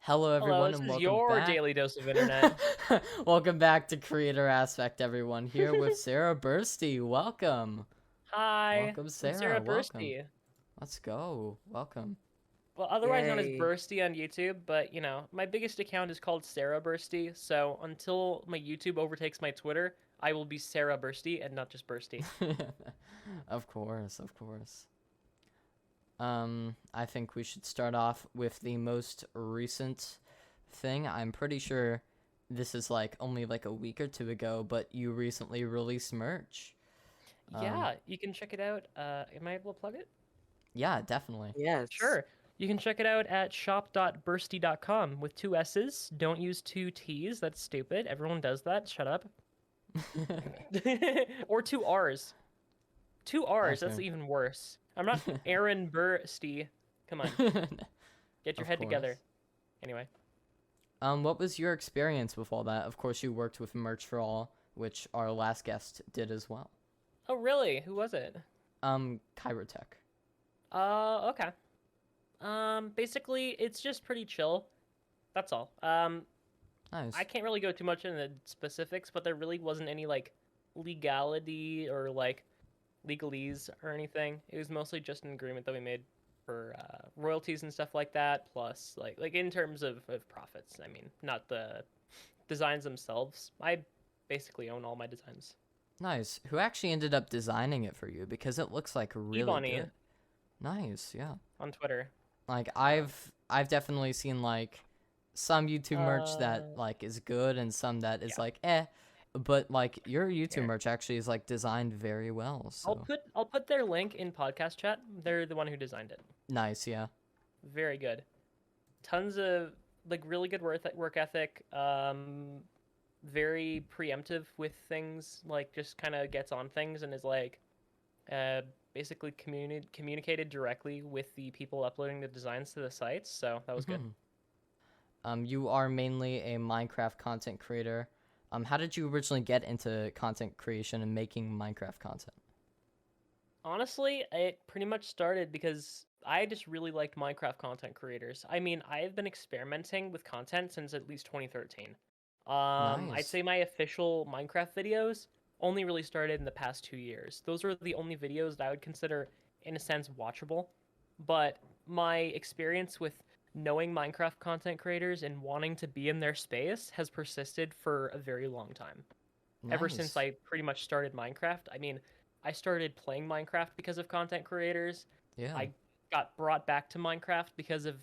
Hello, Hello, everyone, this and is welcome your back. daily dose of internet. Welcome back to Creator Aspect, everyone. Here with Sarah Burssty. Welcome. Hi, Welcome, I'm Sarah. Sarah Welcome. Burssty. Let's go. Welcome. Well, otherwise known as Yay. Burssty on YouTube, but my biggest account is called Sarah Burssty, so until my YouTube overtakes my Twitter, I will be Sarah Burssty and not just Burssty. Of course, of course. I think we should start off with the most recent thing. I'm pretty sure this is only a week or two ago, but you recently released merch. Um, Yeah, you can check it out. Am I able to plug it? yeah, definitely. Yes. Sure. You can check it out at shop.bursty.com with two S's. Don't use two T's. That's stupid. Everyone does that. Shut up. Or two R's. Two R's, that's Okay. even worse. I'm not Aaron Bursty. Come on, get your Of head course. together. Anyway. What was your experience with all that? Of course, you worked with Merch for All, which our last guest did as well. Oh, really? Who was it? Kyrotech. Okay. Basically, it's just pretty chill. That's all. Nice. I can't really go too much into the specifics, but there really wasn't any, legality or, legalese or anything. It was mostly just an agreement that we made for royalties and stuff like that. Plus, like in terms of profits. I mean, not the designs themselves. I basically own all my designs. Nice. Who actually ended up designing it for you? Because it looks really Ebony good. Nice, yeah. on Twitter. I've definitely seen some YouTube merch that Uh, is good and some that is yeah. eh. But your YouTube Here, merch actually is designed very well. So I'll put their link in podcast chat. They're the one who designed it. nice, yeah. Very good. Tons of really good work ethic. Very preemptive with things. Like just kind of gets on things and is uh, basically communicated directly with the people uploading the designs to the sites. So that was good. Mhm. You are mainly a Minecraft content creator. How did you originally get into content creation and making Minecraft content? Honestly, it pretty much started because I just really liked Minecraft content creators. I mean, I've been experimenting with content since at least 2013. I'd Nice. say my official Minecraft videos only really started in the past 2 years. Those are the only videos that I would consider, in a sense, watchable. But my experience with knowing Minecraft content creators and wanting to be in their space has persisted for a very long time ever since Nice. I pretty much started Minecraft. I mean, I started playing Minecraft because of content creators. Yeah. I got brought back to Minecraft because of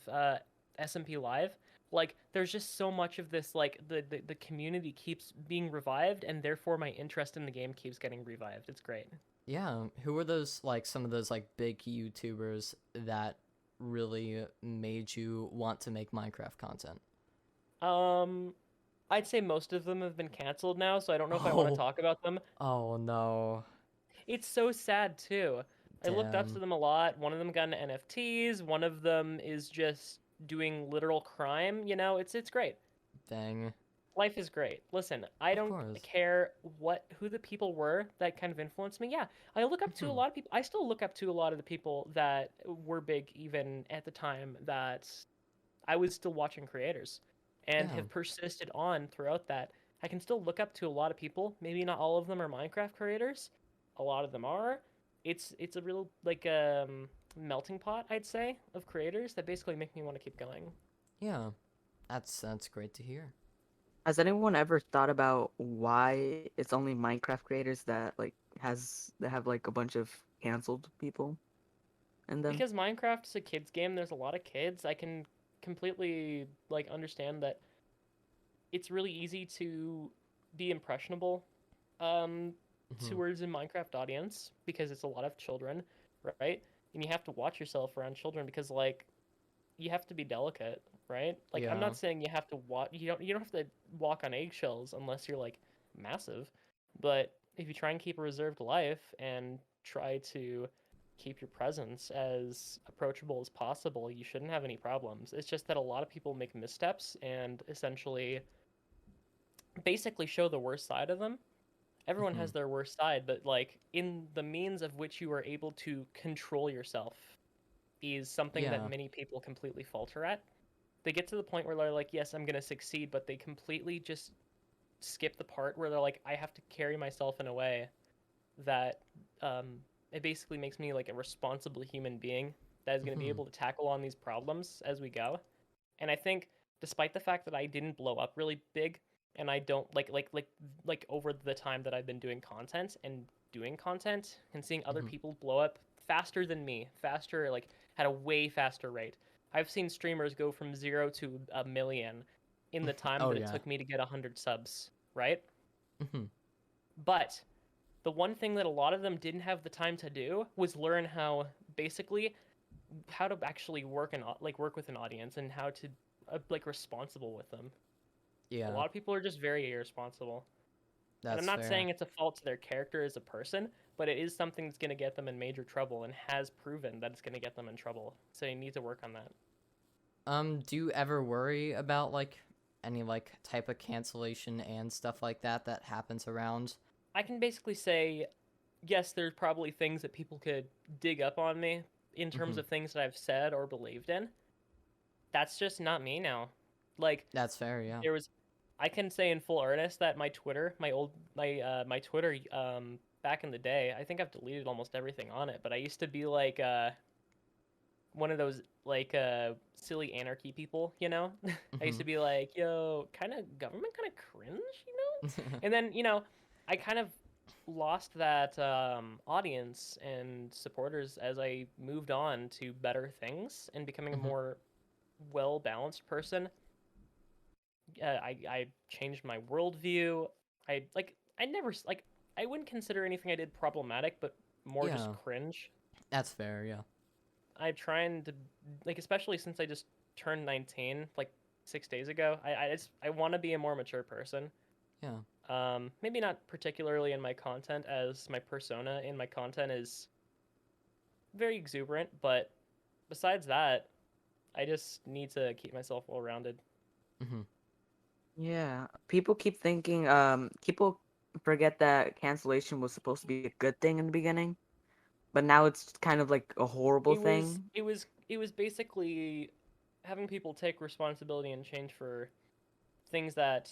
SMP Live. Like, there's just so much of this, the community keeps being revived, and therefore my interest in the game keeps getting revived. It's great. Yeah. Who were those some of those big YouTubers that really made you want to make Minecraft content? Um, I'd say most of them have been canceled now, so I don't know if I want to Oh. talk about them. Oh no. It's so sad too. I looked up to Damn. them a lot. One of them got into NFTs. One of them is just doing literal crime. It's great. Dang. Life is great. Listen, I Of don't course. care who the people were that kind of influenced me. Yeah, I look up to a Mhm. lot of people. I still look up to a lot of the people that were big even at the time that I was still watching creators and Yeah. have persisted on throughout that. I can still look up to a lot of people. Maybe not all of them are Minecraft creators. A lot of them are. It's a real melting pot, I'd say, of creators that basically make me want to keep going. Yeah. That's great to hear. Has anyone ever thought about why it's only Minecraft creators that have a bunch of canceled people in them? Because Minecraft is a kids game, there's a lot of kids. I can completely understand that it's really easy to be impressionable um Mhm. towards a Minecraft audience because it's a lot of children, right? And you have to watch yourself around children because you have to be delicate, right? Like I'm Yeah. not saying you have to walk you don't have to walk on eggshells unless you're massive, but if you try and keep a reserved life and try to keep your presence as approachable as possible, you shouldn't have any problems. It's just that a lot of people make missteps and essentially basically show the worst side of them. Everyone Mhm. has their worst side, but in the means of which you are able to control yourself is something that Yeah. many people completely falter at. they get to the point where they're like, yes, I'm gonna succeed, but they completely just skip the part where they're like, I have to carry myself in a way that it basically makes me like a responsible human being that is going to be Mhm. able to tackle on these problems as we go. And I think, despite the fact that I didn't blow up really big, and I don't like over the time that I've been doing content and seeing other Mhm. people blow up faster than me, faster like at a way faster rate. I've seen streamers go from 0 to a million in the time Oh that it yeah. took me to get 100 subs, right? Mhm. But the one thing that a lot of them didn't have the time to do was learn basically how to actually work with an audience and how to like responsible with them. A Yeah, lot of people are just very irresponsible. And I'm that's not fair. saying it's a fault to their character as a person, but it is something that's going to get them in major trouble and has proven that it's going to get them in trouble. So you need to work on that. Do you ever worry about like any like type of cancellation and stuff like that that happens around? I can basically say, yes, there's probably things that people could dig up on me in terms Mhm. of things that I've said or believed in. That's just not me now. Like That's fair, yeah. there was I can say in full earnest that my Twitter, my Twitter back in the day, I think I've deleted almost everything on it, but I used to be like one of those like silly anarchy people, you know? I used to Mhm. be like, "Yo, kind of government kind of cringe, you know?" And then, I kind of lost that audience and supporters as I moved on to better things and becoming a Mhm. more well-balanced person. I changed my worldview. I never I wouldn't consider anything I did problematic, but more just Yeah, cringe. that's fair, yeah. I'm trying to especially since I just turned 19 like 6 days ago. I want to be a more mature person. Yeah. Maybe not particularly in my content, as my persona in my content is very exuberant, but besides that, I just need to keep myself well rounded. Mhm. Yeah, people keep thinking, people forget that cancellation was supposed to be a good thing in the beginning, but now it's kind of like a horrible It was thing. it was it was basically having people take responsibility and change for things that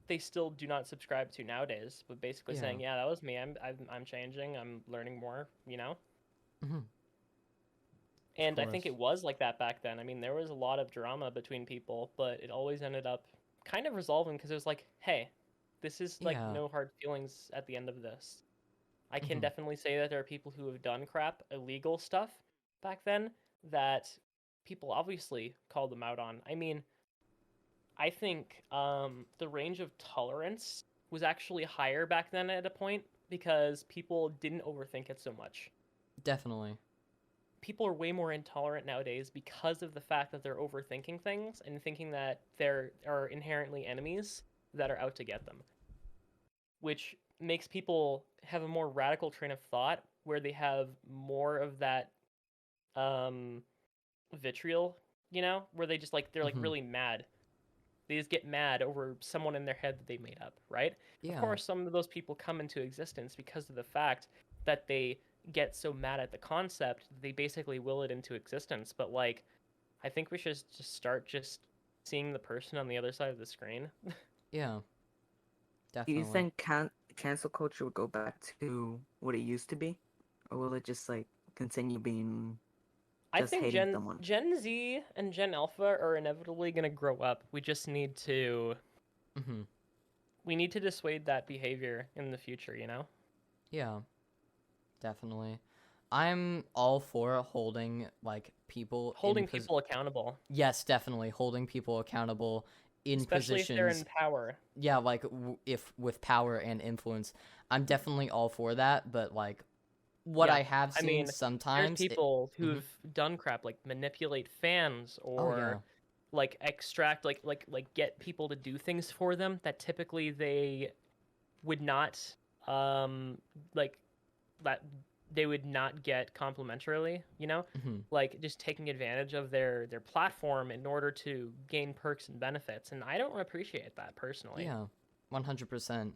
they still do not subscribe to nowadays, but basically Yeah. saying, "Yeah, that was me. I'm changing. I'm learning more." Mhm. Of And I think course. it was like that back then. I mean, there was a lot of drama between people, but it always ended up kind of resolving because it was like, "Hey, this is like Yeah. no hard feelings at the end of this." I can Mhm. definitely say that there are people who have done crap, illegal stuff back then that people obviously called them out on. I mean, I think the range of tolerance was actually higher back then at a point because people didn't overthink it so much. Definitely. People are way more intolerant nowadays because of the fact that they're overthinking things and thinking that there are inherently enemies that are out to get them, which makes people have a more radical train of thought where they have more of that um vitriol, where they're like Mhm. really mad. They just get mad over someone in their head that they made up, right? Of Yeah. course, some of those people come into existence because of the fact that they get so mad at the concept that they basically will it into existence. But like, I think we should just start just seeing the person on the other side of the screen. Yeah. Do you Definitely. think cancel culture will go back to what it used to be, or will it just like continue being I just think hating Gen someone? Gen Z and Gen Alpha are inevitably going to grow up. Mhm. We need to dissuade that behavior in the future, you know? Yeah. Definitely. I'm all for holding like people in Holding people accountable, yes, definitely holding people accountable in especially if they're positions. in power. Yeah, like if with power and influence. I'm definitely all for that, but like what Yeah. I have I seen mean, there's sometimes people Mhm. who've done crap like manipulate fans Oh yeah. or like extract like get people to do things for them that typically they would not um like that they would not get complimentarily, Mhm. like just taking advantage of their platform in order to gain perks and benefits, and I don't appreciate that personally. Yeah. 100%.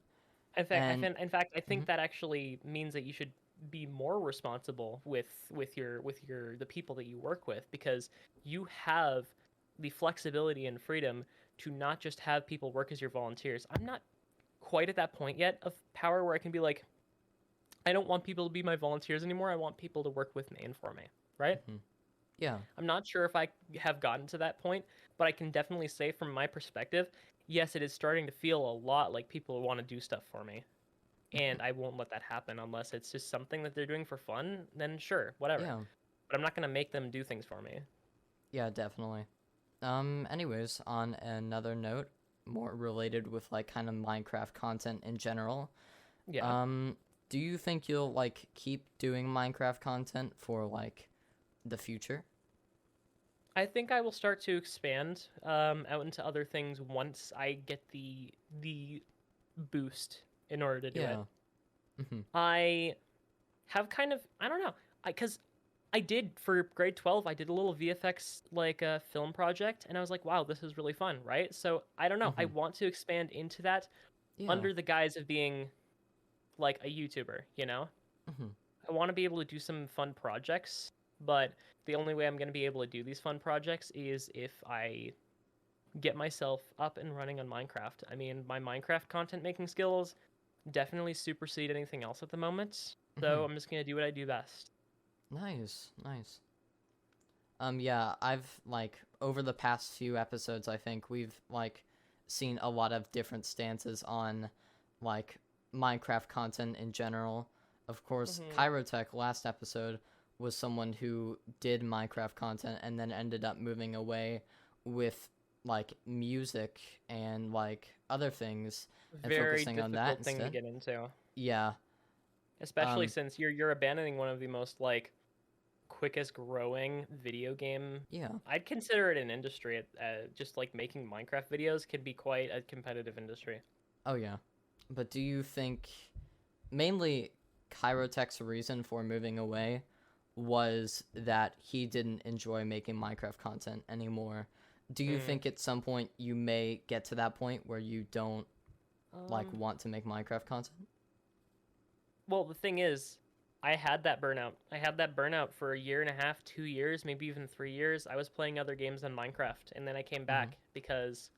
In And fact, in fact, I think mhm. that actually means that you should be more responsible with the people that you work with because you have the flexibility and freedom to not just have people work as your volunteers. I'm not quite at that point yet of power where I can be like, I don't want people to be my volunteers anymore. I want people to work with me and for me, right? Mhm. Yeah. I'm not sure if I have gotten to that point, but I can definitely say from my perspective, yes, it is starting to feel a lot like people want to do stuff for me. And I won't let that happen unless it's just something that they're doing for fun, then sure, whatever. Yeah. But I'm not going to make them do things for me. Yeah, definitely. Anyways, on another note, more related with like kind of Minecraft content in general. Yeah. Do you think you'll like keep doing Minecraft content for like the future? I think I will start to expand out into other things once I get the boost in order to do it. Yeah. Mm-hmm. I have kind of, I don't know, because I did for grade 12, I did a little VFX like a film project, and I was like, wow, this is really fun, right? So I don't know, I Mm-hmm. want to expand into that Yeah. under the guise of being like a YouTuber, you know? Mm-hmm. I want to be able to do some fun projects, but the only way I'm going to be able to do these fun projects is if I get myself up and running on Minecraft. I mean, my Minecraft content making skills definitely supersede anything else at the moment, so Mm-hmm. I'm just going to do what I do best. Nice, nice. Yeah, I've like over the past few episodes, I think we've like seen a lot of different stances on like Minecraft content in general. Of course, Hmm. Kyrotech last episode was someone who did Minecraft content and then ended up moving away with like music and like other things and Very focusing on that difficult thing to instead. get into, Yeah. especially Um since you're abandoning one of the most like quickest growing video game. yeah. I'd consider it an industry. Just like making Minecraft videos can be quite a competitive industry. Oh yeah. But do you think mainly Kyrotech's reason for moving away was that he didn't enjoy making Minecraft content anymore? Do you Mm. think at some point you may get to that point where you don't like Um, want to make Minecraft content? well, the thing is, I had that burnout. I had that burnout for a year and a half, 2 years, maybe even 3 years. I was playing other games than Minecraft, and then I came Mm-hmm. back because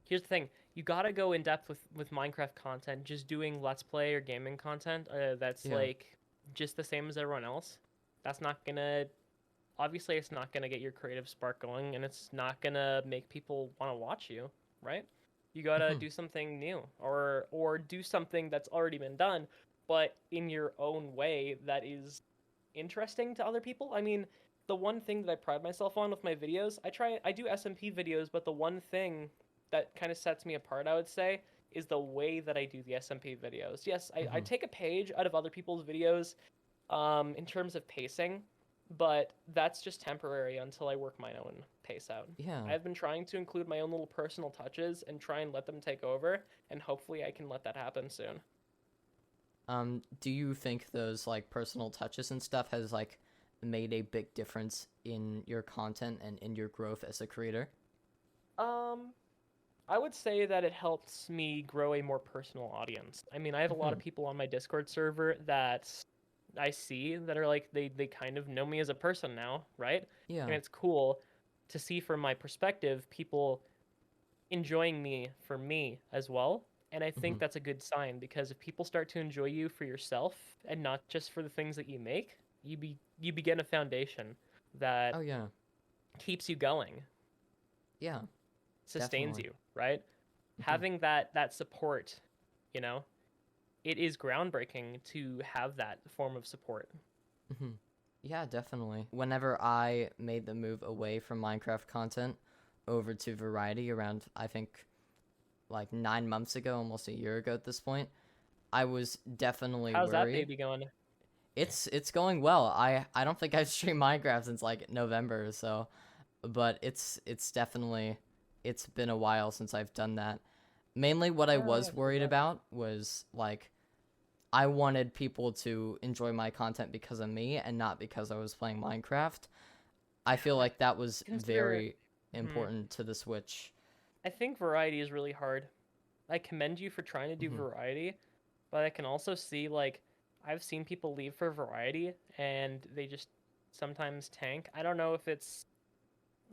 here's the thing: you gotta go in depth with Minecraft content. Just doing Let's Play or gaming content that's Yeah. like just the same as everyone else. That's not gonna obviously it's not gonna get your creative spark going, and it's not gonna make people want to watch you, right? You gotta Mm-hmm. do something new, or do something that's already been done, but in your own way that is interesting to other people. I mean, the one thing that I pride myself on with my videos, I do SMP videos, but the one thing that kind of sets me apart, I would say, is the way that I do the SMP videos. Yes, I Mm-hmm. take a page out of other people's videos in terms of pacing, but that's just temporary until I work my own pace out. Yeah. I've been trying to include my own little personal touches and try and let them take over, and hopefully I can let that happen soon. Do you think those like personal touches and stuff has like made a big difference in your content and in your growth as a creator? Um, I would say that it helps me grow a more personal audience. I mean, I have a lot Mm-hmm. of people on my Discord server that I see that are like they kind of know me as a person now, right? And Yeah. it's cool to see from my perspective people enjoying me for me as well. And I Mm-hmm. think that's a good sign because if people start to enjoy you for yourself and not just for the things that you make, you begin a foundation that Oh yeah. keeps you going, Yeah. sustains Definitely. you, right? Mm-hmm. Having that support, you know, it is groundbreaking to have that form of support. Mm-hmm. Yeah, definitely. Whenever I made the move away from Minecraft content over to Variety around, I think, like 9 months ago, almost a year ago at this point, I was definitely How's that worried. baby going? It's going well. I don't think I've streamed Minecraft since like November or so, but it's definitely it's been a while since I've done that. Mainly what I was worried Congrats. about was like I wanted people to enjoy my content because of me and not because I was playing Minecraft. I feel I like that was consider. very Hmm, important to the Switch. I think variety is really hard. I commend you for trying to do Hmm. variety, but I can also see like I've seen people leave for variety and they just sometimes tank. I don't know if it's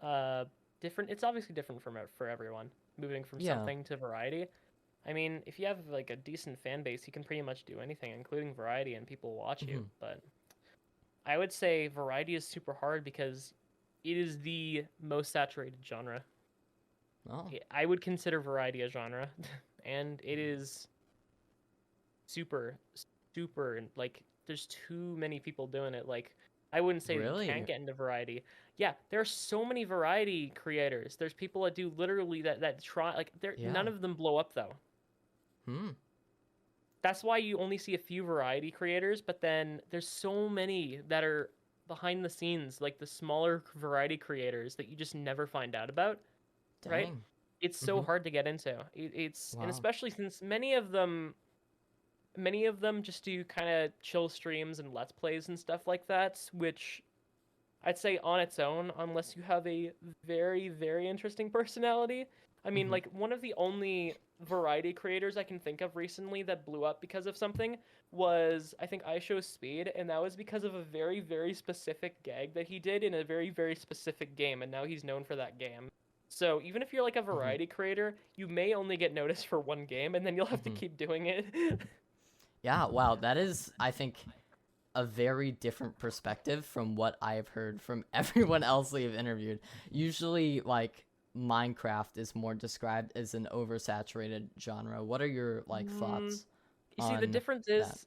uh different. It's obviously different for everyone. Moving from Yeah. something to variety. I mean, if you have like a decent fan base, you can pretty much do anything, including variety, and people watch you. Mhm. But I would say variety is super hard because it is the most saturated genre. Oh. I would consider variety a genre, and it is super, super like. There's too many people doing it. Like, I wouldn't say that you Really? can't get into variety. Yeah, there are so many variety creators. There's people that do literally that try like. None Yeah. of them blow up though. Hmm. That's why you only see a few variety creators, but then there's so many that are behind the scenes, like the smaller variety creators that you just never find out about, right? Dang. It's so Mhm. hard to get into. And Wow. especially since many of them just do kind of chill streams and let's plays and stuff like that, which I'd say on its own, unless you have a very, very interesting personality. I mean, Mhm. like, one of the only variety creators I can think of recently that blew up because of something was, I think, I Show Speed, and that was because of a very, very specific gag that he did in a very, very specific game, and now he's known for that game. So even if you're like a Mhm. variety creator, you may only get noticed for one game, and then you'll have to Mhm. keep doing it. Yeah. Wow. That is, I think, a very different perspective from what I've heard from everyone else we've interviewed. Usually, like, Minecraft is more described as an oversaturated genre. What are your like Mm, thoughts you see, the on difference that? is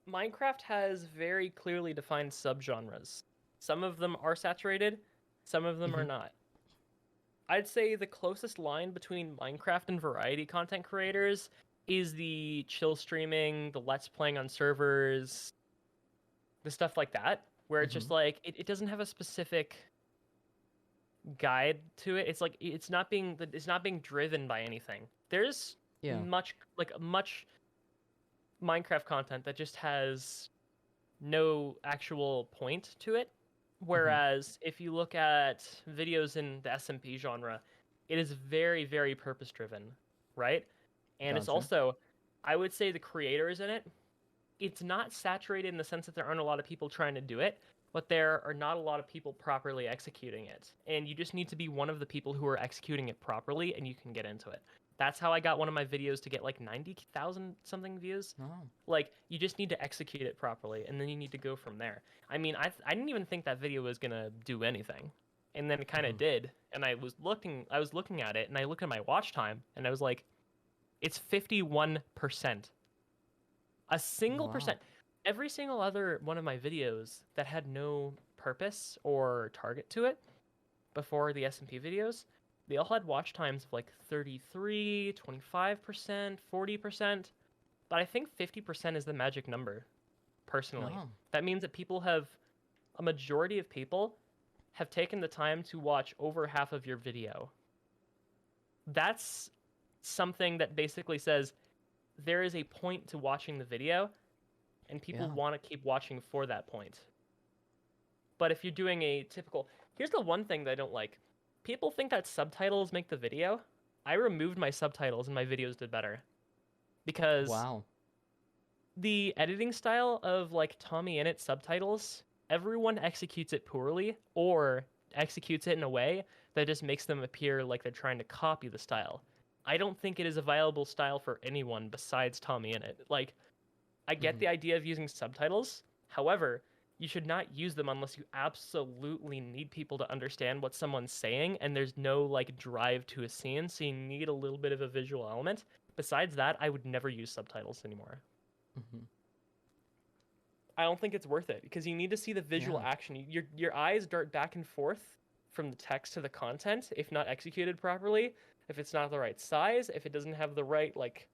Minecraft has very clearly defined subgenres. Some of them are saturated, some of them are Mhm. not. I'd say the closest line between Minecraft and variety content creators is the chill streaming, the let's playing on servers, the stuff like that, where it's just Mhm. like it doesn't have a specific guide to it. It's like it's not being driven by anything. There's Yeah. much Minecraft content that just has no actual point to it. Mhm. Whereas if you look at videos in the SMP genre, it is very, very purpose driven, right? And it's Gotcha. also, I would say the creators in it, it's not saturated in the sense that there aren't a lot of people trying to do it, but there are not a lot of people properly executing it. And you just need to be one of the people who are executing it properly and you can get into it. That's how I got one of my videos to get like 90,000 something views. Oh. Like, you just need to execute it properly and then you need to go from there. I mean, I didn't even think that video was going to do anything. And then it kind of Mhm. did. And I was looking at it and I looked at my watch time and I was like, it's 51%. A single Wow. percent. Every single other one of my videos that had no purpose or target to it before the SMP videos, they all had watch times of like 33, 25%, 40%. But I think 50% is the magic number, personally. Oh. That means that a majority of people have taken the time to watch over half of your video. That's something that basically says there is a point to watching the video, and people Yeah. want to keep watching for that point. But if you're doing a typical. Here's the one thing that I don't like. People think that subtitles make the video. I removed my subtitles and my videos did better. Because Wow. the editing style of like Tommy Innit subtitles, everyone executes it poorly or executes it in a way that just makes them appear like they're trying to copy the style. I don't think it is a viable style for anyone besides Tommy Innit. Like, I get Mhm. the idea of using subtitles. However, you should not use them unless you absolutely need people to understand what someone's saying and there's no like drive to a scene, so you need a little bit of a visual element. Besides that, I would never use subtitles anymore. Mhm. I don't think it's worth it because you need to see the visual Yeah. action. Your eyes dart back and forth from the text to the content if not executed properly, if it's not the right size, if it doesn't have the right like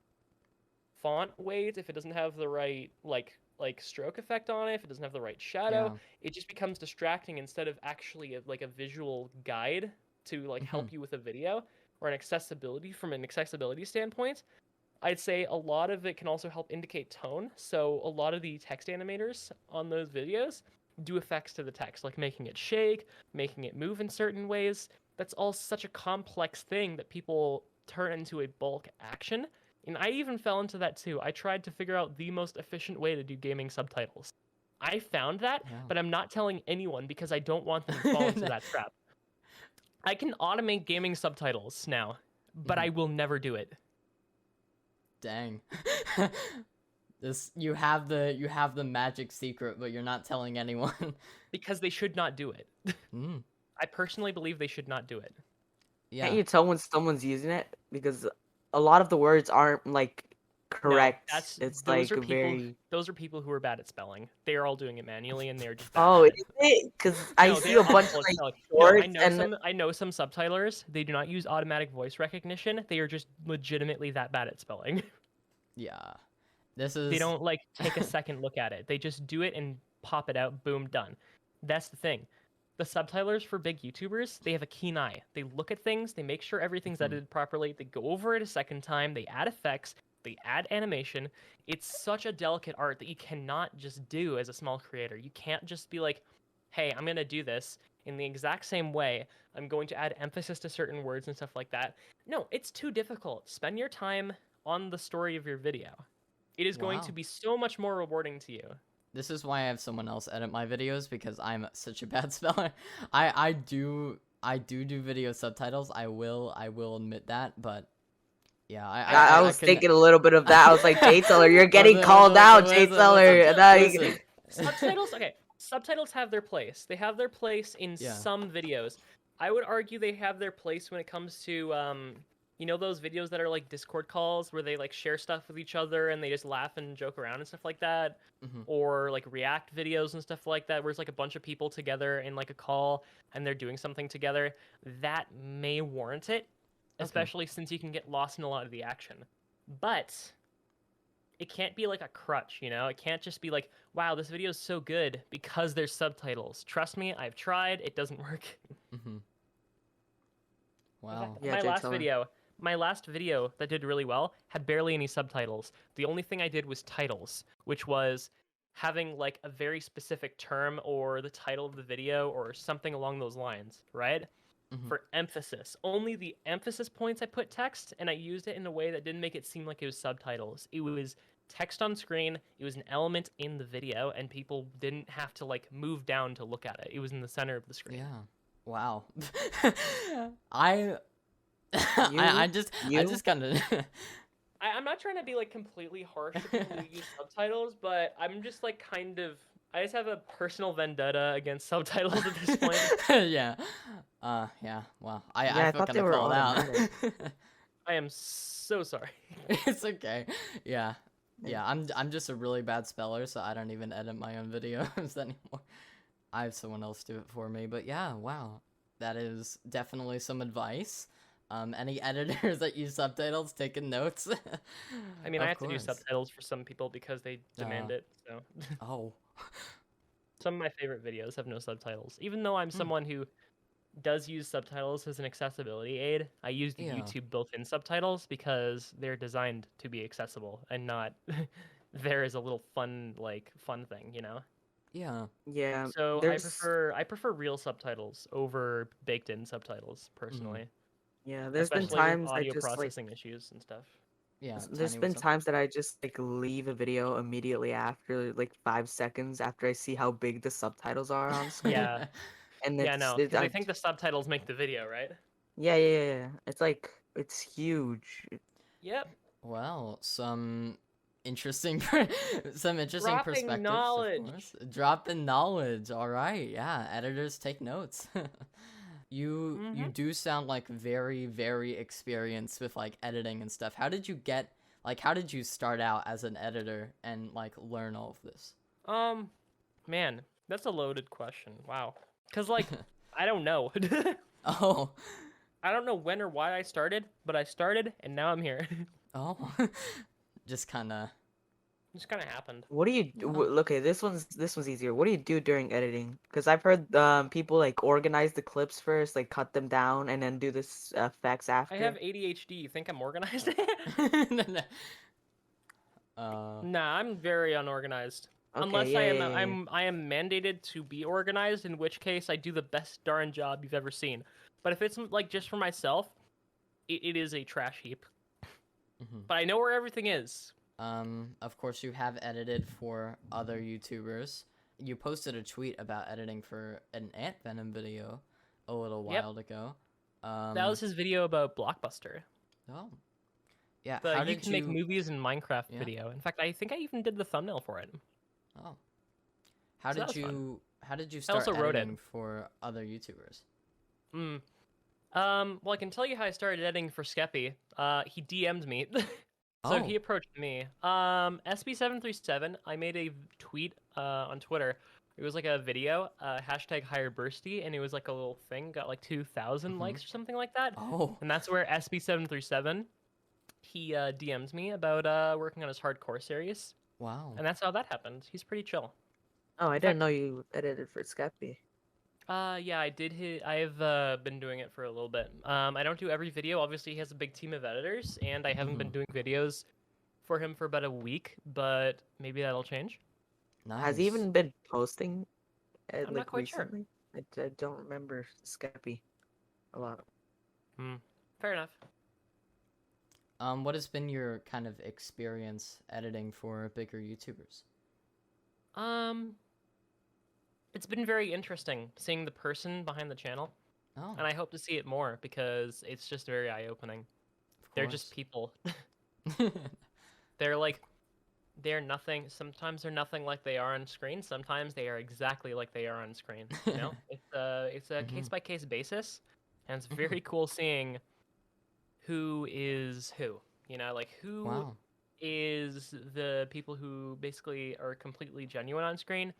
font weight, if it doesn't have the right like stroke effect on it, if it doesn't have the right shadow, Yeah. it just becomes distracting instead of actually like a visual guide to like Mhm. help you with a video or an accessibility from an accessibility standpoint. I'd say a lot of it can also help indicate tone. So a lot of the text animators on those videos do effects to the text, like making it shake, making it move in certain ways. That's all such a complex thing that people turn into a bulk action. And I even fell into that too. I tried to figure out the most efficient way to do gaming subtitles. I found that, Yeah. but I'm not telling anyone because I don't want them to fall into that trap. I can automate gaming subtitles now, but Mhm. I will never do it. Dang. You have the magic secret, but you're not telling anyone. Because they should not do it. Mm, I personally believe they should not do it. Can't yeah. you tell when someone's using it? Because a lot of the words aren't like No, correct. It's like very. those are people who are bad at spelling. They are all doing it manually and they're just bad Oh, at is it. it? Because I No, see they're a bunch of awful at like spelling. No, shorts and I know some subtitlers. They do not use automatic voice recognition. They are just legitimately that bad at spelling. Yeah. This They is don't like take a second look at it. They just do it and pop it out, boom, done. That's the thing. The subtitlers for big YouTubers, they have a keen eye. They look at things, they make sure everything's Mhm. edited properly, they go over it a second time, they add effects, they add animation. It's such a delicate art that you cannot just do as a small creator. You can't just be like, hey, I'm going to do this in the exact same way. I'm going to add emphasis to certain words and stuff like that. No, it's too difficult. Spend your time on the story of your video. It is going to Wow. be so much more rewarding to you. This is why I have someone else edit my videos, because I'm such a bad speller. I do video subtitles. I will admit that, but yeah, I I was couldn't. thinking a little bit of that. I was like, Jteller, you're getting Listen, called out, listen, Jteller. And I, listen. Subtitles, okay. Subtitles have their place. They have their place in Yeah. some videos. I would argue they have their place when it comes to you know those videos that are like Discord calls where they like share stuff with each other and they just laugh and joke around and stuff like that, Mhm. or like React videos and stuff like that where it's like a bunch of people together in like a call and they're doing something together. That may warrant it, especially since you can get lost in a lot of the action. But it can't be like a crutch, you know? It can't just be like, wow, this video is so good because there's subtitles. Trust me, I've tried. It doesn't work. Mhm. In Wow. fact, Yeah, Jteller. my last video that did really well had barely any subtitles. The only thing I did was titles, which was having like a very specific term or the title of the video or something along those lines, right? Mhm. For emphasis. Only the emphasis points I put text, and I used it in a way that didn't make it seem like it was subtitles. It was text on screen, it was an element in the video, and people didn't have to like move down to look at it. It was in the center of the screen. Yeah. Wow. I I You? just kind of I'm not trying to be like completely harsh to people who use subtitles, but I'm just like kind of I just have a personal vendetta against subtitles at this point. yeah. Yeah. Wow. I Yeah, I feel thought kind they of were called out. automatic. I am so sorry. It's okay. Yeah. Yeah, I'm just a really bad speller, so I don't even edit my own videos anymore. I have someone else do it for me, but yeah, wow. That is definitely some advice. Any editors that use subtitles taking notes? I mean, I Of have to do course. subtitles for some people because they demand it. So Oh. some of my favorite videos have no subtitles. Even though I'm Hmm. someone who does use subtitles as an accessibility aid, I use the Yeah. YouTube built-in subtitles because they're designed to be accessible and not there is a little fun thing, you know? Yeah. Yeah, So there's I prefer real subtitles over baked-in subtitles personally, yeah, there's been especially with times I audio just like processing issues and stuff. Yeah. there's Tiny, been what's up? times that I just like leave a video immediately after like 5 seconds after I see how big the subtitles are on screen, Yeah. and Yeah, no, it's because I think the subtitles make the video, right? yeah. It's like it's huge. Yep. Well, some interesting Dropping perspectives, of knowledge. course. Drop in knowledge. All right. Yeah, editors take notes. You do sound like very, very experienced with like editing and stuff. How did you start out as an editor and like learn all of this? Man, that's a loaded question. Wow. Cuz like I don't know. Oh. I don't know when or why I started, but I started and now I'm here. Oh. Just kind of Just kind of happened. What do you okay, this one's easier. What do you do during editing? Because I've heard people like organize the clips first, like cut them down, and then do this effects I have after. ADHD. You think I'm organized? uh Nah, I'm very unorganized. Okay, Unless yeah. I am mandated to be organized, in which case I do the best darn job you've ever seen. But if it's like just for myself, it is a trash heap. mhm. But I know where everything is. Of course you have edited for other YouTubers. You posted a tweet about editing for an Ant Venom video a little Yep. while ago. That was his video about Blockbuster. Oh. Yeah. The How you did can make movies in Minecraft Yeah. video. In fact, I think I even did the thumbnail for it. Oh. How So that did was fun. you How did you I start also wrote it. editing for other YouTubers? Well, I can tell you how I started editing for Skeppy. He DM'd me. So he Oh. approached me. SB737, I made a tweet on Twitter. It was like a video, hashtag hire Burssty, and it was like a little thing, got like 2,000 likes or something like that. Oh. And that's where SB737, he DM'd me about working on his hardcore series. Wow. And that's how that happened. He's pretty chill. Oh, I In didn't fact- know you edited for Skeppy. Yeah, I did I've been doing it for a little bit. I don't do every video. Obviously, he has a big team of editors, and I haven't been doing videos for him for about a week, but maybe that'll change. Nice. Has he even been posting I'm not quite sure. recently? I don't remember Skeppy a lot. Fair enough. What has been your kind of experience editing for bigger YouTubers? It's been very interesting seeing the person behind the channel, Oh. and I hope to see it more because it's just very eye-opening. Of They're just course. people. They're nothing. Sometimes they're nothing like they are on screen. Sometimes they are exactly like they are on screen. You know, it's a case by case basis, and it's very cool seeing who is who. You know, like who Wow. is the people who basically are completely genuine on screen,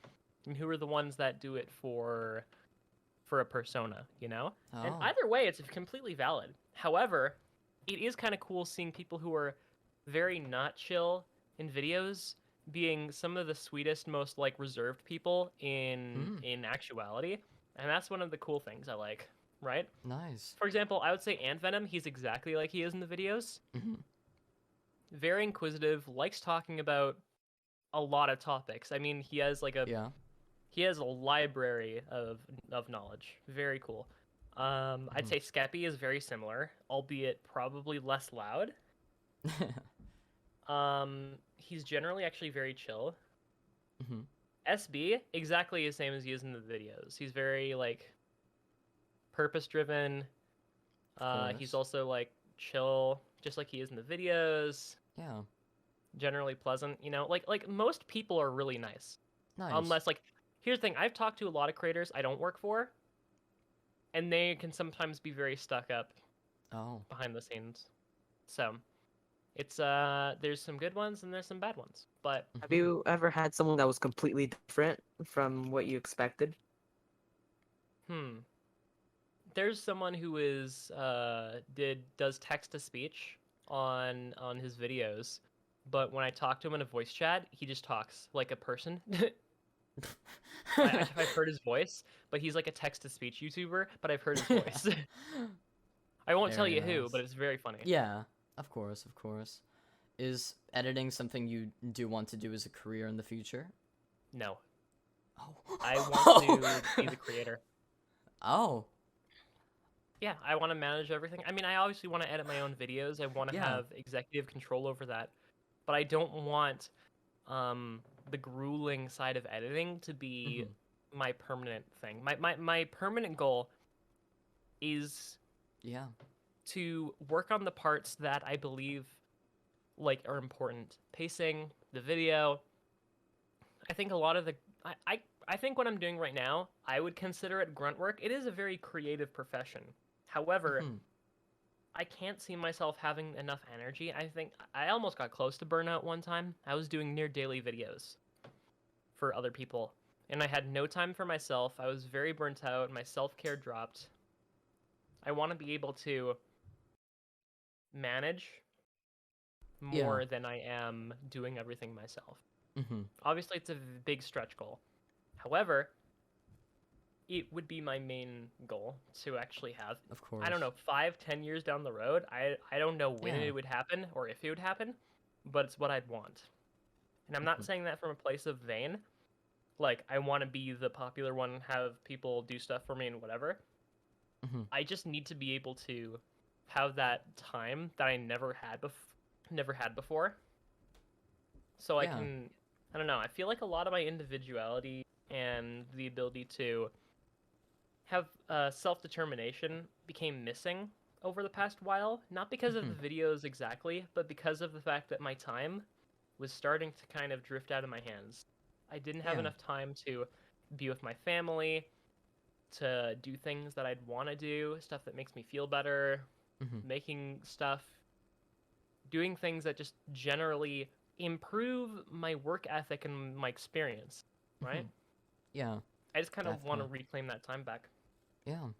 and who are the ones that do it for a persona. You know, and Oh. either way, it's completely valid. However, it is kind of cool seeing people who are very not chill in videos being some of the sweetest, most like reserved people in actuality, and that's one of the cool things I like. Right? Nice. For example, I would say Ant Venom. He's exactly like he is in the videos. Very inquisitive, likes talking about a lot of topics. I mean, he has like Yeah. he has a library of knowledge. Very cool. I'd say Skeppy is very similar, albeit probably less loud. He's generally actually very chill. SB, exactly the same as he is in the videos. He's very like purpose driven. He's course. also like chill, just like he is in the videos. Yeah. Generally pleasant, you know. Like most people are really nice. Nice. Unless like, here's the thing: I've talked to a lot of creators I don't work for, and they can sometimes be very stuck up Oh. behind the scenes. So, it's there's some good ones and there's some bad ones. But Have you ever had someone that was completely different from what you expected? there's someone who is does text to speech on his videos, but when I talk to him in a voice chat, he just talks like a person. I've heard his voice, but he's like a text to speech YouTuber, but I've heard his voice. I won't tell Very you who, nice. but it's very funny. Yeah. Of course. Of course. Is editing something you do want to do as a career in the future? No, Oh. I want to be the creator. Oh. Yeah, I want to manage everything. I mean, I obviously want to edit my own videos. I want to Yeah. have executive control over that. But I don't want the grueling side of editing to be my permanent thing. My permanent goal is Yeah. to work on the parts that I believe like are important. Pacing, the video. I think a lot of the I think what I'm doing right now, I would consider it grunt work. It is a very creative profession. However, I can't see myself having enough energy. I think I almost got close to burnout one time. I was doing near daily videos for other people, and I had no time for myself. I was very burnt out. My self-care dropped. I want to be able to manage more than I am doing everything myself. Obviously, it's a big stretch goal. However, it would be my main goal to actually have. Of course. I don't know, 5-10 years down the road. I don't know when Yeah. it would happen or if it would happen, but it's what I'd want. And I'm not saying that from a place of vain. Like, I want to be the popular one, have people do stuff for me and whatever. I just need to be able to have that time that I never had before. So I can, I don't know, I feel like a lot of my individuality and the ability to have self-determination became missing over the past while, not because of the videos exactly, but because of the fact that my time was starting to kind of drift out of my hands. I didn't have Yeah. enough time to be with my family, to do things that I'd want to do, stuff that makes me feel better, making stuff, doing things that just generally improve my work ethic and my experience, right? Yeah, I just kind of want to definitely. reclaim that time back. Yeah, So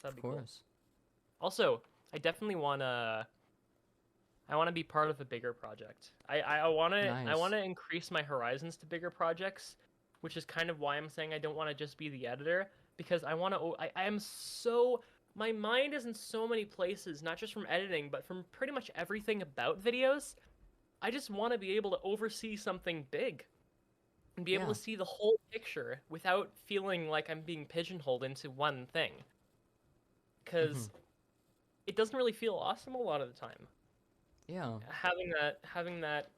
that'd of be cool. course. Also, I definitely want to be part of a bigger project. I want Nice. to increase my horizons to bigger projects, which is kind of why I'm saying I don't want to just be the editor, because I am so, my mind is in so many places, not just from editing, but from pretty much everything about videos. I just want to be able to oversee something big and be able Yeah. to see the whole picture without feeling like I'm being pigeonholed into one thing. Cuz it doesn't really feel awesome a lot of the time. Yeah. Having that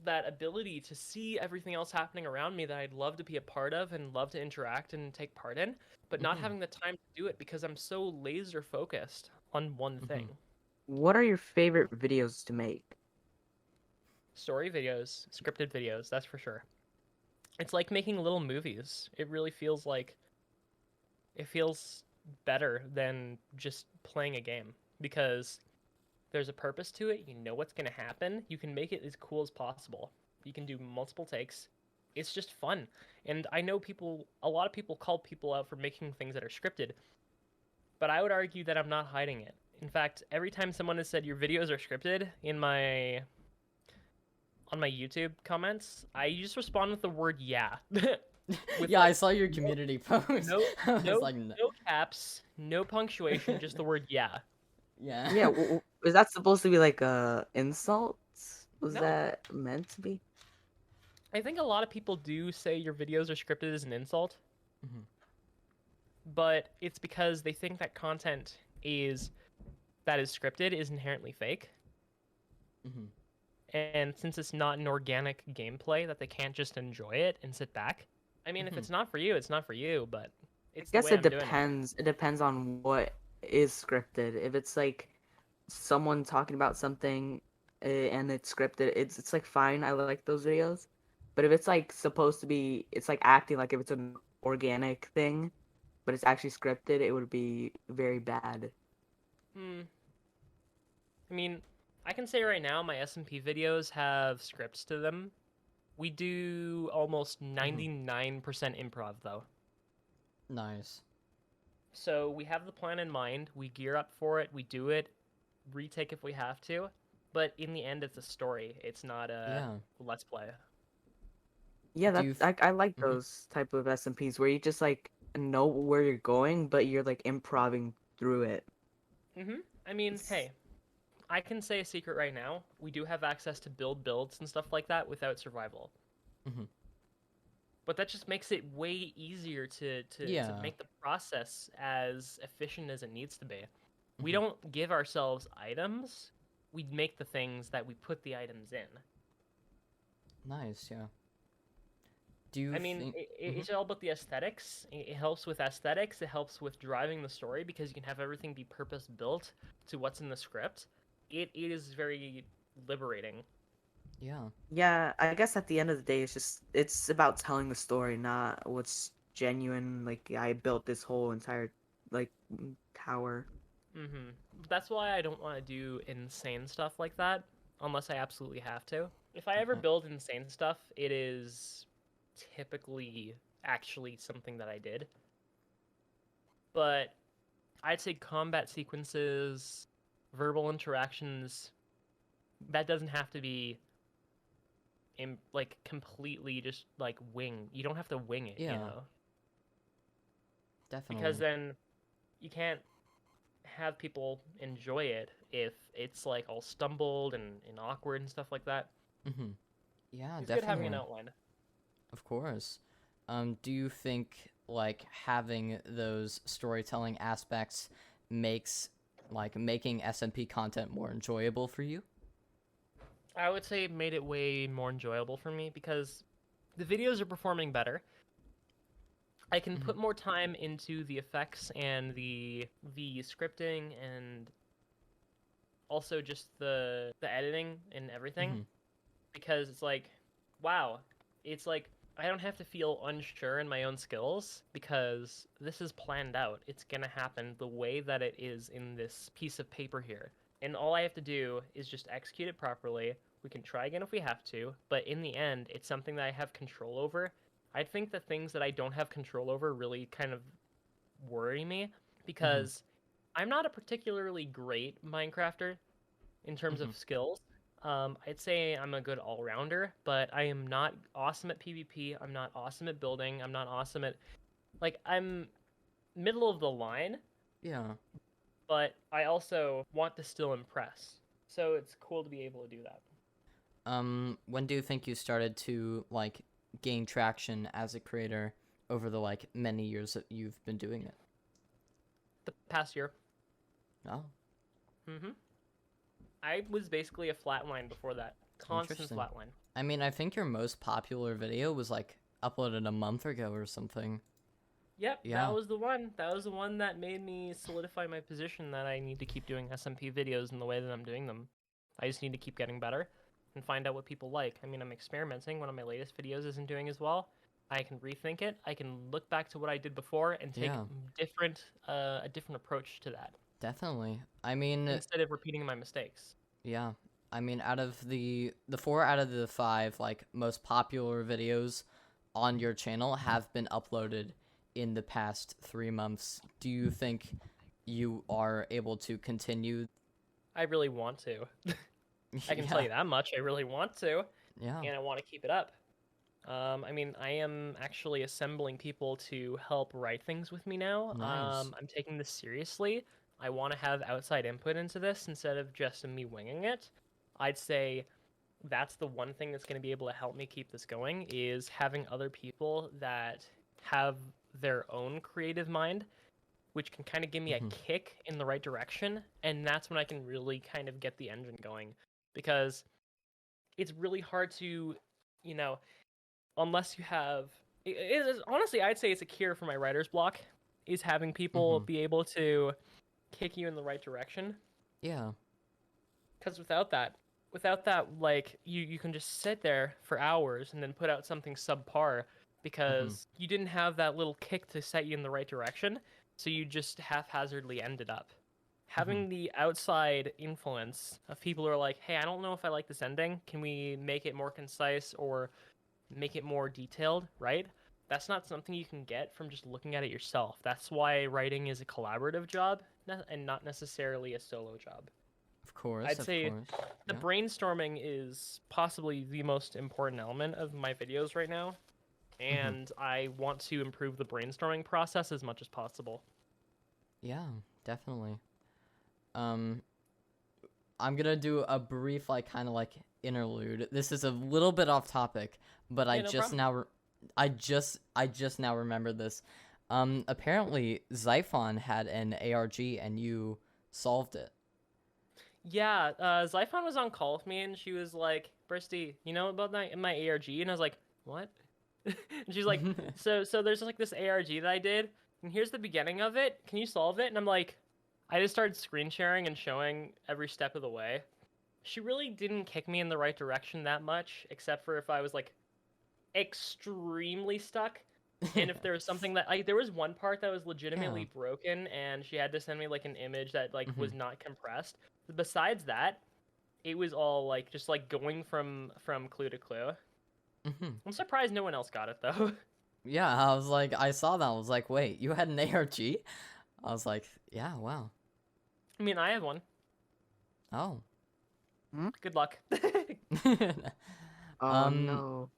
ability to see everything else happening around me that I'd love to be a part of and love to interact and take part in, but not having the time to do it because I'm so laser focused on one thing. What are your favorite videos to make? Story videos, scripted videos, that's for sure. It's like making little movies. It really feels like it feels better than just playing a game because there's a purpose to it. You know what's going to happen. You can make it as cool as possible. You can do multiple takes. It's just fun. And I know a lot of people call people out for making things that are scripted, but I would argue that I'm not hiding it. In fact, every time someone has said your videos are scripted on my YouTube comments, I just respond with the word yeah. With Yeah, I like saw your community post. no I was no like, no. no caps, no punctuation, just the word yeah. Yeah. Yeah, is that supposed to be like a insult? Was No. that meant to be? I think a lot of people do say your videos are scripted as an insult, but it's because they think that content that is scripted is inherently fake. And since it's not an organic gameplay that they can't just enjoy it and sit back. I mean, if it's not for you, it's not for you, but I it's the guess way it I'm doing it. depends. It depends on what is scripted. If it's like someone talking about something and it's scripted, it's like fine. I like those videos. But if it's like supposed to be, it's like acting like if it's an organic thing, but it's actually scripted, it would be very bad. Hmm. I mean, I can say right now my SMP videos have scripts to them. We do almost 99% improv though. Nice. So we have the plan in mind, we gear up for it, we do it, retake if we have to, but in the end it's a story. It's not a Yeah. let's play. Yeah, Do you I like those type of SMPs where you just like know where you're going, but you're like improving through it. I mean, It's- hey, I can say a secret right now. We do have access to build builds and stuff like that without survival. But that just makes it way easier to Yeah. make the process as efficient as it needs to be. We don't give ourselves items. We make the things that we put the items in. Nice, yeah. Do you I mean, think it's all about the aesthetics. It helps with aesthetics. It helps with driving the story because you can have everything be purpose built to what's in the script. It is very liberating. Yeah. Yeah, I guess at the end of the day, it's about telling the story, not what's genuine. Like I built this whole entire like tower. That's why I don't want to do insane stuff like that unless I absolutely have to. If I ever build insane stuff, it is typically actually something that I did. But I'd say combat sequences, verbal interactions, that doesn't have to be like completely just like wing. You don't have to wing it, Yeah. you know? Definitely. Because then you can't have people enjoy it if it's like all stumbled and awkward and stuff like that. Yeah, It's definitely. good having an outline. Of course. Do you think like having those storytelling aspects makes like making SMP content more enjoyable for you? I would say it made it way more enjoyable for me because the videos are performing better. I can Mhm. put more time into the effects and the scripting and also just the editing and everything, Mhm. because it's like, wow, it's like I don't have to feel unsure in my own skills because this is planned out. It's gonna happen the way that it is in this piece of paper here. And all I have to do is just execute it properly. We can try again if we have to, but in the end, it's something that I have control over. I think the things that I don't have control over really kind of worry me Mhm. because I'm not a particularly great Minecrafter in terms Mhm. of skills. I'd say I'm a good all rounder, but I am not awesome at PvP. I'm not awesome at building. I'm not awesome at, like, I'm middle of the line, Yeah. but I also want to still impress. So it's cool to be able to do that. When do you think you started to like gain traction as a creator over the like many years that you've been doing it? The past year, Oh, hmm I was basically a flatline before that. Constant interesting. flatline. I mean, I think your most popular video was like uploaded a month ago or something. Yep, that Yeah. was the one. That was the one that made me solidify my position that I need to keep doing SMP videos in the way that I'm doing them. I just need to keep getting better and find out what people like. I mean, I'm experimenting. One of my latest videos isn't doing as well. I can rethink it. I can look back to what I did before and take Yeah, a different approach to that definitely. I mean, instead of repeating my mistakes. yeah. I mean, out of the four out of the five like most popular videos on your channel have been uploaded in the past 3 months. Do you think you are able to continue? I really want to. I can tell Yeah. you that much. I really want to, Yeah. and I want to keep it up. I mean, I am actually assembling people to help write things with me now. Nice. I'm taking this seriously. I want to have outside input into this instead of just me winging it. I'd say that's the one thing that's going to be able to help me keep this going is having other people that have their own creative mind, which can kind of give me a Mhm. kick in the right direction. And that's when I can really kind of get the engine going because it's really hard to, you know, unless you have honestly I'd say it's a cure for my writer's block is having people Mhm. be able to kick you in the right direction Yeah. because without that like you can just sit there for hours and then put out something subpar Mhm. because you didn't have that little kick to set you in the right direction, so you just haphazardly ended up Mhm. having the outside influence of people who are like, hey, I don't know if I like this ending, can we make it more concise or make it more detailed, right? That's not something you can get from just looking at it yourself. That's why writing is a collaborative job and not necessarily a solo job. Of course. I'd Of say course. the Yeah. brainstorming is possibly the most important element of my videos right now, Mhm. and I want to improve the brainstorming process as much as possible. Yeah. Definitely. Um, I'm gonna do a brief, like, kind of like interlude. This is a little bit off topic, but Yeah, no problem. I just now remembered this. Apparently Zyphon had an ARG and you solved it. Yeah, Zyphon was on call with me, and she was like, "Bursty, you know about my ARG?" And I was like, "What?" And she's like, "So there's like this ARG that I did, and here's the beginning of it. Can you solve it?" And I'm like, I just started screen sharing and showing every step of the way. She really didn't kick me in the right direction that much, except for if I was like extremely stuck. And if there was something that like there was one part that was Yeah. legitimately broken and she had to send me like an image that like Mhm. was not compressed. Besides that, it was all like just like going from clue to clue. Mhm. I'm surprised no one else got it though. Yeah, I was like, I saw that. I was like, wait, you had an ARG? I was like, yeah, wow. I mean, I have one. Oh. Hmm? Good luck. Oh um, no.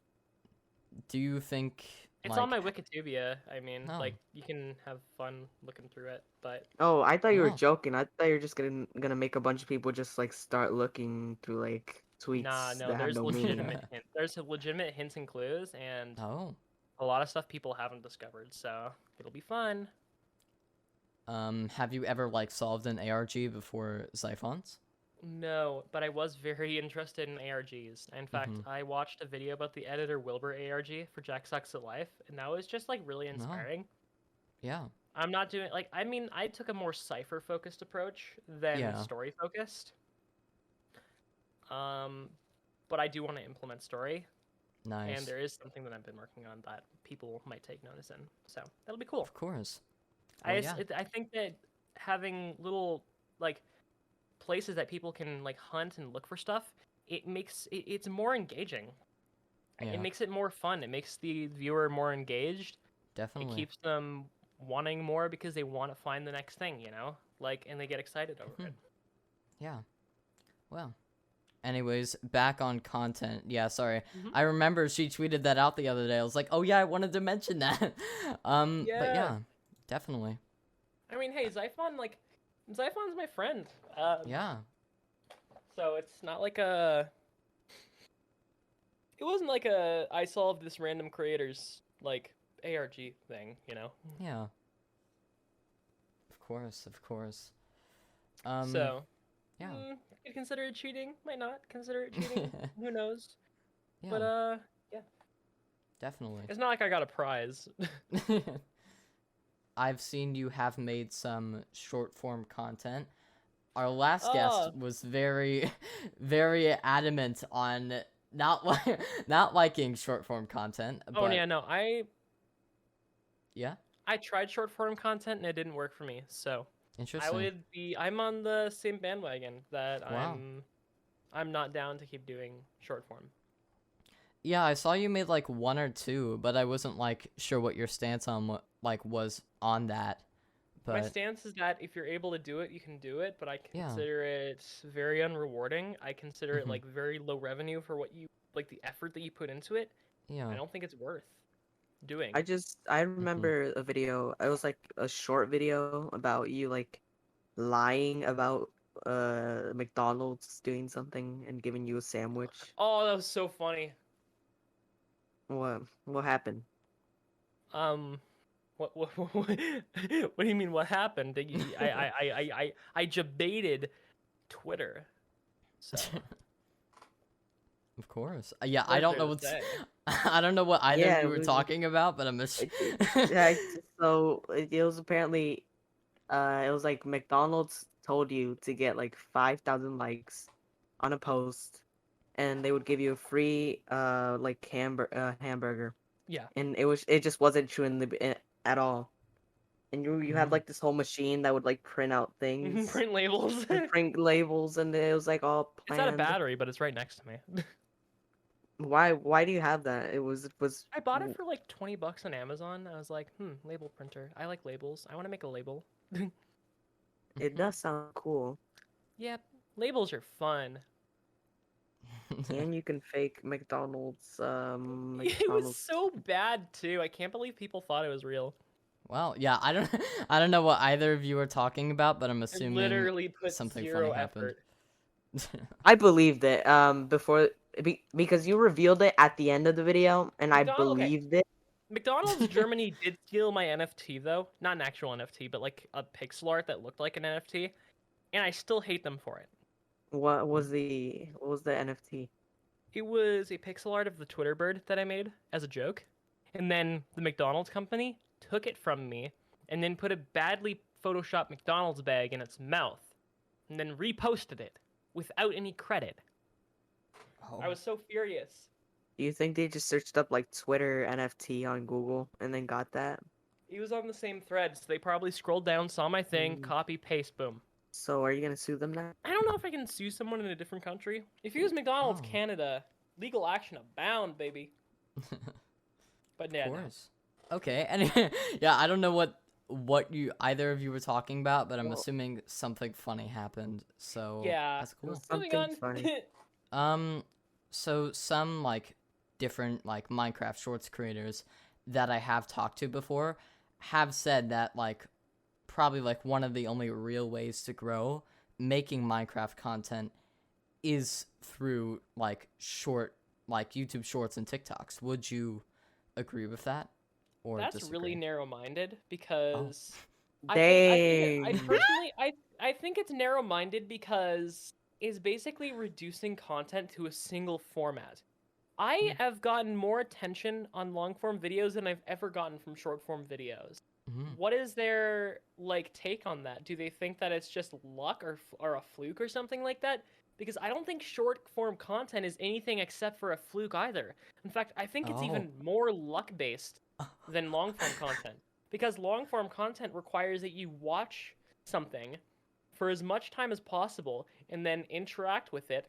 do you think It's on like, my Wikitubia. I mean, oh, like you can have fun looking through it, but Oh, I thought you were oh, joking. I thought you were just gonna make a bunch of people just like start looking through like nah, tweets no, that have there's no meaning. legitimate hint. There's legitimate hints and clues, and oh. a lot of stuff people haven't discovered. So it'll be fun. Have you ever like solved an ARG before Zyphons? No, but I was very interested in ARGs. In fact, Mhm. I watched a video about the editor Wilbur ARG for Jack Sucks at Life, and that was just like really No. inspiring. Yeah. I'm not doing like I mean I took a more cipher focused approach than Yeah. story focused. Um, but I do want to implement story, and Nice. there is something that I've been working on that people might take notice in. So that'll be cool. Of course. Well, yeah. I think that having little like places that people can like hunt and look for stuff, it's more engaging. It Yeah. makes it more fun. It makes the viewer more engaged. It Definitely. keeps them wanting more because they want to find the next thing, like, and they get excited over it. Yeah. Well. Anyways, back on content. Yeah, sorry. Mhm. I remember she tweeted that out the other day. I was like, "Oh yeah, I wanted to mention that." But yeah, definitely. I mean, hey, Zyphon's my friend. Yeah. So it's not like it wasn't like I solved this random creator's like ARG thing, Yeah. Of course, of course. So, yeah. Could consider it cheating, might not consider it cheating. Who knows? Yeah. But yeah. Definitely. It's not like I got a prize. I've seen you have made some short form content. Our last guest was very, very adamant on not not liking short form content. Oh But yeah, no, yeah, I tried short form content and it didn't work for me. So interesting. I'm on the same bandwagon that Wow. I'm not down to keep doing short form. Yeah, I saw you made like one or two, but I wasn't like sure what your stance on what like was on that. My But stance is that if you're able to do it, you can do it, but I Yeah. consider it very unrewarding. I consider it Mhm. like very low revenue for what you like the effort that you put into it. yeah, I don't think it's worth doing. I remember a video. It was like a short video about you like lying about McDonald's doing something and giving you a sandwich. Oh, that was so funny. What happened? What do you mean? What happened? I debated Twitter. So of course. Yeah, what I is don't there know to what's say? I don't know what either Yeah, of you it were was talking about, but I'm yeah, so it was apparently it was like McDonald's told you to get like 5,000 likes on a post and they would give you a free like hamburger. Yeah. And it just wasn't true at all. And you had Mhm. like this whole machine that would like print out things Print labels. and print labels and it was like all It's not a planned. battery, but it's right next to me. Why do you have that? It was I bought it for like $20 on Amazon. I was like, label printer. I like labels. I want to make a label. it does sound cool. Yep, labels are fun. And you can fake McDonald's It was so bad too. I can't believe people thought it was real. Well, yeah, I don't I don't know what either of you are talking about, but I'm I assuming literally put something zero funny happened. effort. I believed it before because you revealed it at the end of the video and I believed it. McDonald's Germany did steal my NFT though. Not an actual NFT, but like a pixel art that looked like an NFT. And I still hate them for it. What was the NFT? It was a pixel art of the Twitter bird that I made as a joke. And then the McDonald's company took it from me and then put a badly photoshopped McDonald's bag in its mouth and then reposted it without any credit. Oh. I was so furious. Do you think they just searched up like Twitter NFT on Google and then got that? He was on the same thread, so they probably scrolled down, saw my thing, copy, paste, boom. So are you gonna sue them now? I don't know if I can sue someone in a different country. If you use McDonald's Canada, legal action abound, baby. But yeah, Of course. Okay, and yeah, I don't know what you either of you were talking about, but I'm assuming something funny happened. So yeah, that's cool. Something funny. So some like different like Minecraft Shorts creators that I have talked to before have said that like probably like one of the only real ways to grow making Minecraft content is through like YouTube Shorts and TikToks. Would you agree with that? Or That's disagree? really narrow-minded because Dang. I think it's narrow-minded because is basically reducing content to a single format. I have gotten more attention on long form videos than I've ever gotten from short form videos. Mhm. What is their like take on that? Do they think that it's just luck or a fluke or something like that? Because I don't think short form content is anything except for a fluke either. In fact, I think it's Oh. even more luck based than long form content. Because long form content requires that you watch something for as much time as possible and then interact with it,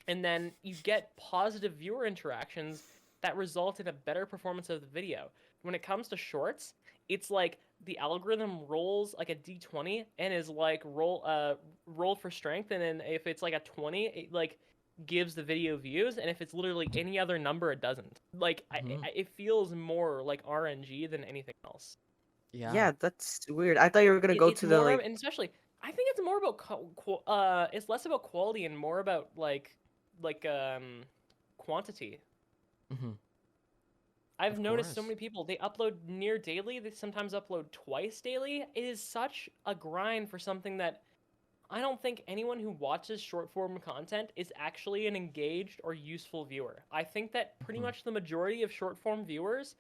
and then you get positive viewer interactions that result in a better performance of the video. When it comes to shorts, it's like the algorithm rolls like a d20 and is like roll for strength, and then if it's like a 20, it like gives the video views, and if it's literally any other number, it doesn't. Like it feels more like RNG than anything else. Yeah. Yeah, that's weird. I thought you were gonna go It's to the more like. and especially I think it's more about it's less about quality and more about like quantity. Mhm. I've Of noticed so course. many people, they upload near daily, they sometimes upload twice daily. It is such a grind for something that I don't think anyone who watches short form content is actually an engaged or useful viewer. I think that pretty Mhm. much the majority of short form viewers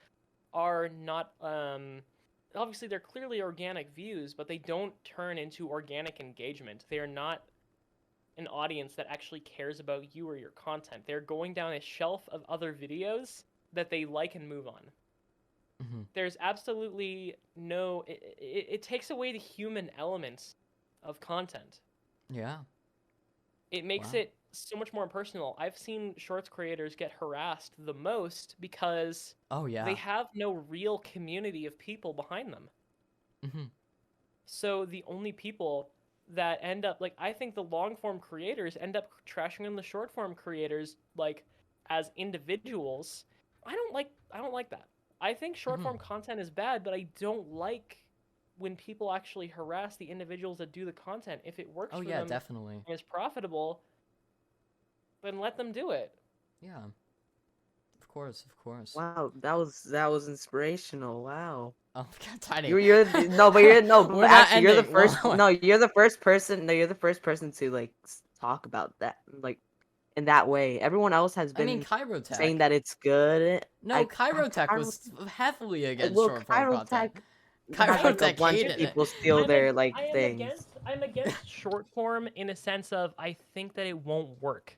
are not obviously they're clearly organic views, but they don't turn into organic engagement. They are not an audience that actually cares about you or your content. They're going down a shelf of other videos that they like and move on. Mhm. There's absolutely no it takes away the human element of content. Yeah. It makes Wow. it so much more personal. I've seen shorts creators get harassed the most because Oh they yeah. have no real community of people behind them. Mhm. So the only people that end up like I think the long form creators end up trashing on the short form creators like as individuals. I don't like that. I think short Mhm. form content is bad, but I don't like when people actually harass the individuals that do the content. If it works Oh for yeah, them definitely. and is profitable, then let them do it. Yeah. Of course. Of course. Wow, that was inspirational. Wow. Oh God, Tiny. You're no, but you're no, We're but not actually you're the ending. first. No, you're the first person. No, you're the first person to like talk about that like in that way. Everyone else has I mean, been saying Chirotech. that it's good. No, Chirotech Cairo, was heavily against well, short form content. Tech had like a Chirotech bunch of hated it. people steal their like I am things. against short form in a sense of I think that it won't work.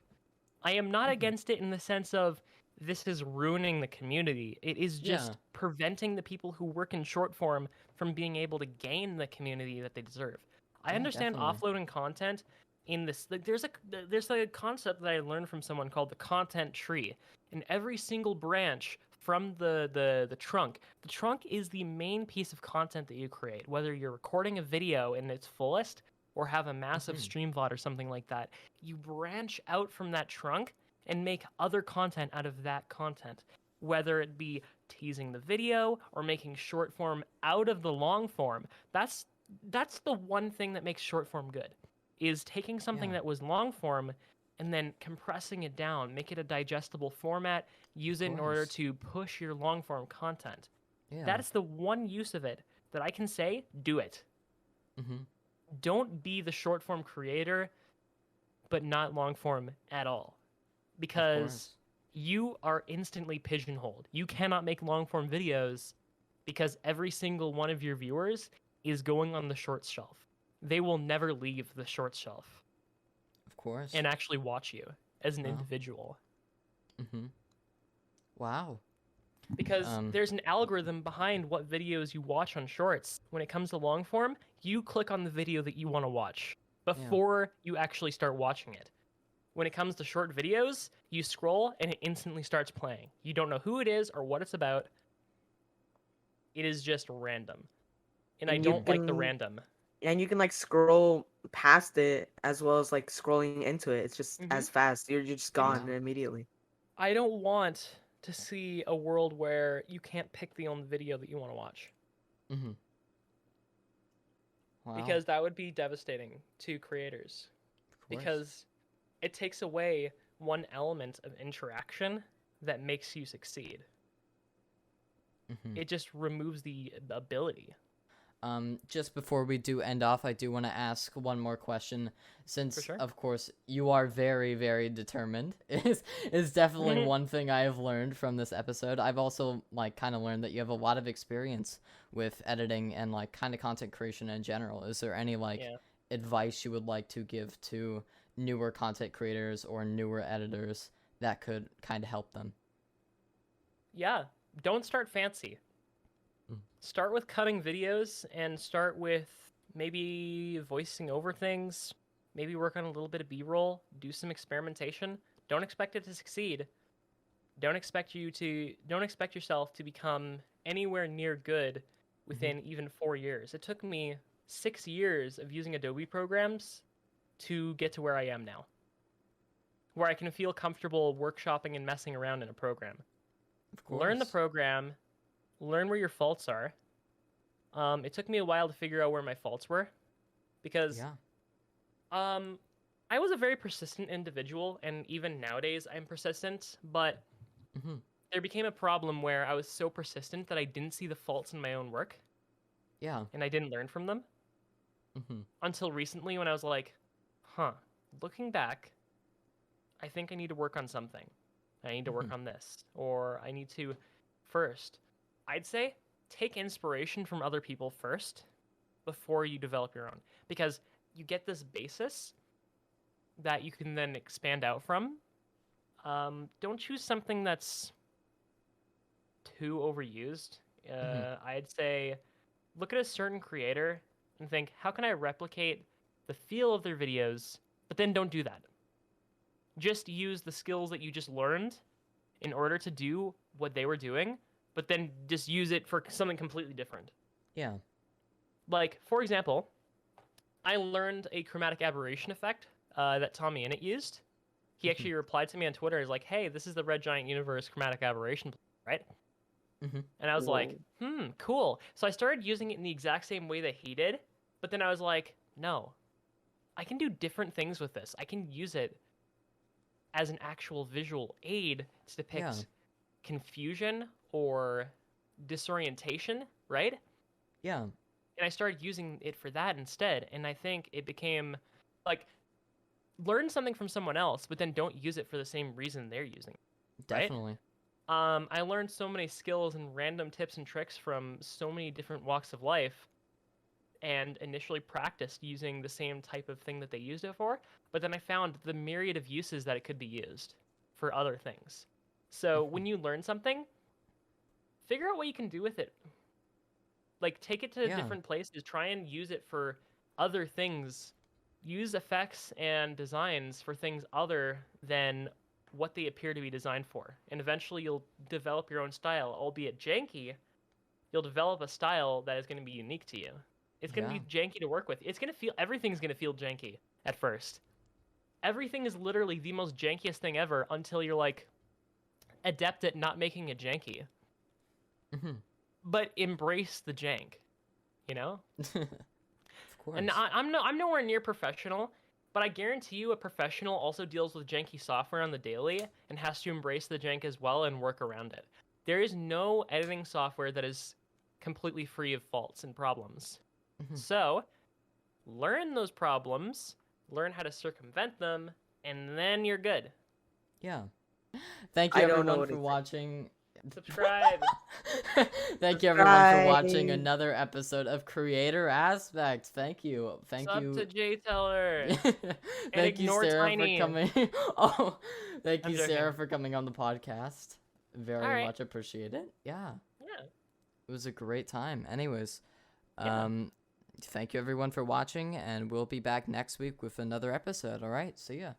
I am not Mhm. against it in the sense of this is ruining the community. It is Yeah. just preventing the people who work in short form from being able to gain the community that they deserve. I Yeah, understand definitely. offloading content in this like, there's a concept that I learned from someone called the content tree. In every single branch from the trunk, the trunk is the main piece of content that you create, whether you're recording a video in its fullest or have a massive Mhm. stream VOD or something like that. You branch out from that trunk and make other content out of that content, whether it be teasing the video or making short form out of the long form. That's the one thing that makes short form good, is taking something Yeah. that was long form and then compressing it down, make it a digestible format, use it Of in order course. to push your long form content. Yeah. That's the one use of it that I can say, do it. Mhm. Don't be the short form creator, but not long form at all. Of Because course. you are instantly pigeonholed. You cannot make long form videos because every single one of your viewers is going on the shorts shelf. They will never leave the shorts shelf Of course. and actually watch you as an Well. individual. Mhm. Wow. Because Um. there's an algorithm behind what videos you watch on shorts. When it comes to long form, you click on the video that you want to watch Yeah. before you actually start watching it. When it comes to short videos, you scroll and it instantly starts playing. You don't know who it is or what it's about. It is just random. And I And you don't like the can random. like scroll past it as well as like scrolling into it. It's just Mm-hmm. as fast. You're just Mm-hmm. gone immediately. I don't want to see a world where you can't pick the only video that you want to watch. Mhm. Wow. Because that would be devastating to creators. Of course. Because it takes away one element of interaction that makes you succeed. Mhm. It just removes the ability. Just before we do end off, I do want to ask one more question, since sure. of course you are very, very determined. Is definitely one thing I have learned from this episode. I've also like kind of learned that you have a lot of experience with editing and like kind of content creation in general. Is there any like Yeah. advice you would like to give to newer content creators or newer editors that could kind of help them? Yeah. Don't start fancy. Start with cutting videos and start with maybe voicing over things, maybe work on a little bit of B-roll, do some experimentation. Don't expect it to succeed. Don't expect yourself to become anywhere near good within even 4 years. It took me 6 years of using Adobe programs to get to where I am now, where I can feel comfortable workshopping and messing around in a program. Of course. Learn the program, learn where your faults are. It took me a while to figure out where my faults were, because Yeah. I was a very persistent individual, and even nowadays I'm persistent, but there became a problem where I was so persistent that I didn't see the faults in my own work, Yeah. and I didn't learn from them until recently when I was like, looking back, I think I need to work on something. I need to work on this, or I need to first, I'd say, take inspiration from other people first before you develop your own, because you get this basis that you can then expand out from. Don't choose something that's too overused. I'd say look at a certain creator and think, how can I replicate the feel of their videos? But then don't do that. Just use the skills that you just learned in order to do what they were doing, but then just use it for something completely different. Yeah. Like, for example, I learned a chromatic aberration effect that Tommy Innit used. He actually replied to me on Twitter. He's like, hey, this is the Red Giant Universe chromatic aberration, right? And I was like, cool. So I started using it in the exact same way that he did, but then I was like, no, I can do different things with this. I can use it as an actual visual aid to depict confusion or disorientation, right? Yeah. And I started using it for that instead. And I think it became like, learn something from someone else, but then don't use it for the same reason they're using it. Right? Definitely. I learned so many skills and random tips and tricks from so many different walks of life, and initially practiced using the same type of thing that they used it for, but then I found the myriad of uses that it could be used for other things. So when you learn something, figure out what you can do with it. Like, take it to different places, try and use it for other things. Use effects and designs for things other than what they appear to be designed for. And eventually you'll develop your own style, albeit janky. You'll develop a style that is going to be unique to you. It's going to be janky to work with. Everything's going to feel janky at first. Everything is literally the most jankiest thing ever until you're like adept at not making it janky. But embrace the jank, you know? Of course. And I'm nowhere near professional, but I guarantee you a professional also deals with janky software on the daily and has to embrace the jank as well and work around it. There is no editing software that is completely free of faults and problems. So, learn those problems, learn how to circumvent them, and then you're good. Yeah. Thank you I don't know everyone what for it's- watching. Subscribe. Thank you everyone for watching Subscribe. another episode of Creator Aspect. Thank you. Thank Sub you. to Jteller. Thank you, ignore Sarah, Tiny. for coming. Oh, thank I'm you, joking. Sarah, for coming on the podcast. Very All right. much appreciate it. Yeah. Yeah. It was a great time. Anyways, Yeah. thank you everyone for watching, and we'll be back next week with another episode. All right. See ya.